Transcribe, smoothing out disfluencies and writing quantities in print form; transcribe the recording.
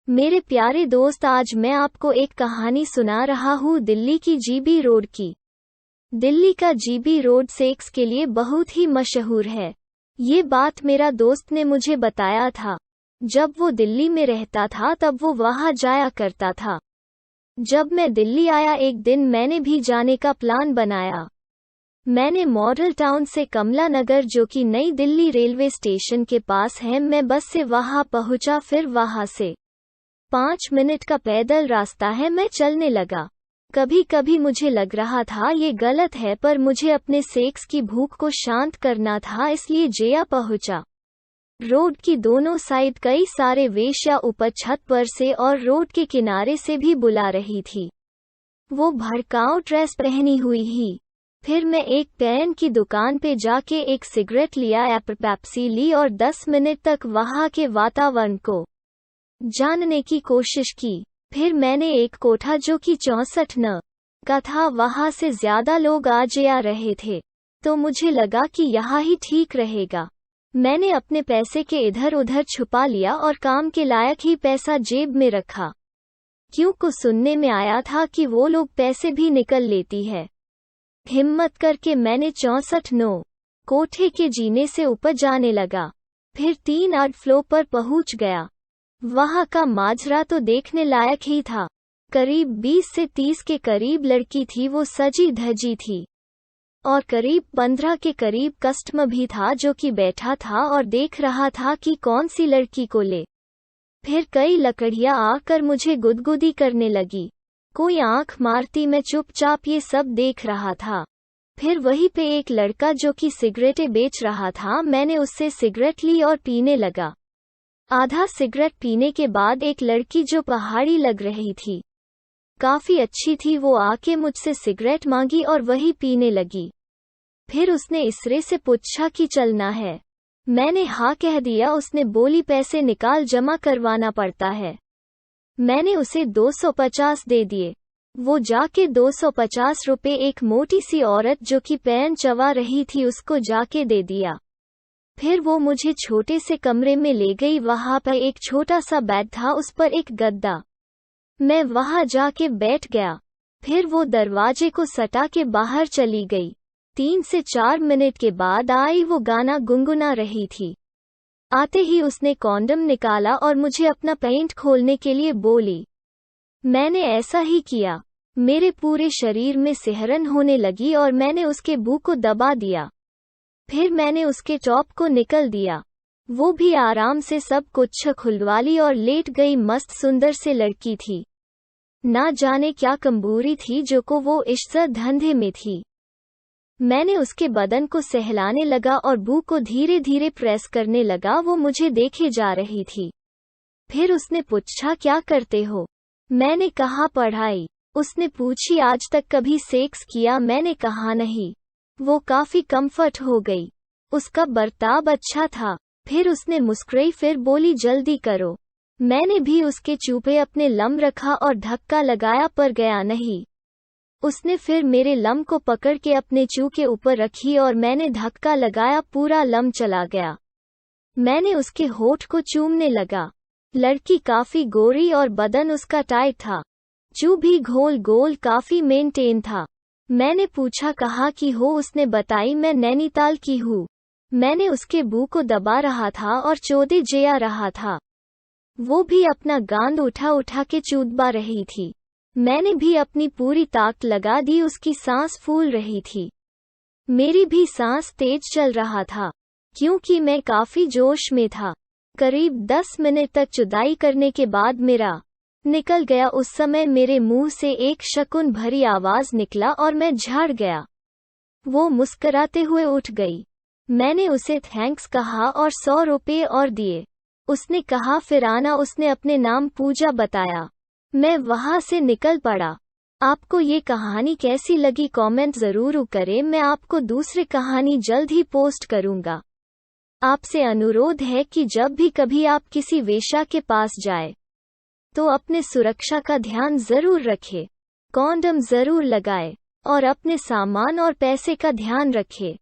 मेरे प्यारे दोस्त, आज मैं आपको एक कहानी सुना रहा हूँ दिल्ली की जीबी रोड की। दिल्ली का जीबी रोड सेक्स के लिए बहुत ही मशहूर है। ये बात मेरा दोस्त ने मुझे बताया था। जब वो दिल्ली में रहता था तब वो वहाँ जाया करता था। जब मैं दिल्ली आया एक दिन मैंने भी जाने का प्लान बनाया। मैंने मॉडल टाउन से कमला नगर, जो कि नई दिल्ली रेलवे स्टेशन के पास है, मैं बस से वहाँ पहुँचा। फिर वहाँ से 5 मिनट का पैदल रास्ता है, मैं चलने लगा। कभी कभी मुझे लग रहा था ये गलत है, पर मुझे अपने सेक्स की भूख को शांत करना था, इसलिए जया पहुंचा। रोड की दोनों साइड कई सारे वेश्या ऊपर छत पर से और रोड के किनारे से भी बुला रही थी। वो भड़काऊ ड्रेस पहनी हुई ही। फिर मैं एक पेन की दुकान पे जाके एक सिगरेट लिया, पेप्सी ली और 10 मिनट तक वहाँ के वातावरण को जानने की कोशिश की। फिर मैंने एक कोठा, जो कि 64 न का था, वहाँ से ज्यादा लोग आ जा रहे थे, तो मुझे लगा कि यहाँ ही ठीक रहेगा। मैंने अपने पैसे के इधर उधर छुपा लिया और काम के लायक ही पैसा जेब में रखा, क्योंकि सुनने में आया था कि वो लोग पैसे भी निकल लेती है। हिम्मत करके मैंने 64 नो कोठे के जीने से ऊपर जाने लगा। फिर 3 फ्लोर पर पहुंच गया। वहाँ का माजरा तो देखने लायक ही था। करीब 20 से 30 के करीब लड़की थी, वो सजी धजी थी, और करीब 15 के करीब कस्टमर भी था, जो कि बैठा था और देख रहा था कि कौन सी लड़की को ले। फिर कई लकड़ियाँ आकर मुझे गुदगुदी करने लगी। कोई आंख मारती, मैं चुपचाप ये सब देख रहा था। फिर वहीं पे एक लड़का, जो कि सिगरेटें बेच रहा था, मैंने उससे सिगरेट ली और पीने लगा। आधा सिगरेट पीने के बाद एक लड़की, जो पहाड़ी लग रही थी, काफी अच्छी थी, वो आके मुझसे सिगरेट मांगी और वही पीने लगी। फिर उसने इसरे से पूछा कि चलना है। मैंने हाँ कह दिया। उसने बोली पैसे निकाल, जमा करवाना पड़ता है। मैंने उसे 250 दे दिए। वो जाके 250 रुपए एक मोटी सी औरत, जो कि पैन चबा रही थी, उसको जाके दे दिया। फिर वो मुझे छोटे से कमरे में ले गई। वहाँ पर एक छोटा सा बेड था, उस पर एक गद्दा। मैं वहाँ जाके बैठ गया। फिर वो दरवाजे को सटा के बाहर चली गई। 3 से 4 मिनट के बाद आई, वो गाना गुनगुना रही थी। आते ही उसने कॉन्डम निकाला और मुझे अपना पैंट खोलने के लिए बोली। मैंने ऐसा ही किया। मेरे पूरे शरीर में सिहरन होने लगी और मैंने उसके मुंह को दबा दिया। फिर मैंने उसके टॉप को निकल दिया। वो भी आराम से सब कुछ खुलवा ली और लेट गई। मस्त सुंदर से लड़की थी, ना जाने क्या कमबूरी थी, जो को वो इश्क धंधे में थी। मैंने उसके बदन को सहलाने लगा और बू को धीरे धीरे प्रेस करने लगा। वो मुझे देखे जा रही थी। फिर उसने पूछा क्या करते हो? मैंने कहा पढ़ाई। उसने पूछी आज तक कभी सेक्स किया? मैंने कहा नहीं। वो काफी कंफर्ट हो गई। उसका बर्ताव अच्छा था। फिर उसने मुस्कुराई, फिर बोली जल्दी करो। मैंने भी उसके चूपे अपने लम रखा और धक्का लगाया, पर गया नहीं। उसने फिर मेरे लम को पकड़ के अपने चू के ऊपर रखी और मैंने धक्का लगाया, पूरा लम चला गया। मैंने उसके होठ को चूमने लगा। लड़की काफी गोरी और बदन उसका टाइट था। चू भी गोल गोल काफी मेंटेन था। मैंने पूछा कहाँ की हो? उसने बताई मैं नैनीताल की हूँ। मैंने उसके बू को दबा रहा था और चोदे जया रहा था। वो भी अपना गांड उठा उठा के चूदबा रही थी। मैंने भी अपनी पूरी ताकत लगा दी। उसकी सांस फूल रही थी। मेरी भी सांस तेज चल रहा था, क्योंकि मैं काफी जोश में था। करीब 10 मिनट तक चुदाई करने के बाद मेरा निकल गया। उस समय मेरे मुंह से एक शकुन भरी आवाज निकला और मैं झड़ गया। वो मुस्कुराते हुए उठ गई। मैंने उसे थैंक्स कहा और 100 रुपये और दिए। उसने कहा फिर आना। उसने अपने नाम पूजा बताया। मैं वहां से निकल पड़ा। आपको ये कहानी कैसी लगी कमेंट जरूर करें। मैं आपको दूसरी कहानी जल्द ही पोस्ट करूंगा। आपसे अनुरोध है कि जब भी कभी आप किसी वेश्या के पास जाए तो अपने सुरक्षा का ध्यान जरूर रखें, कॉन्डम जरूर लगाएं और अपने सामान और पैसे का ध्यान रखें।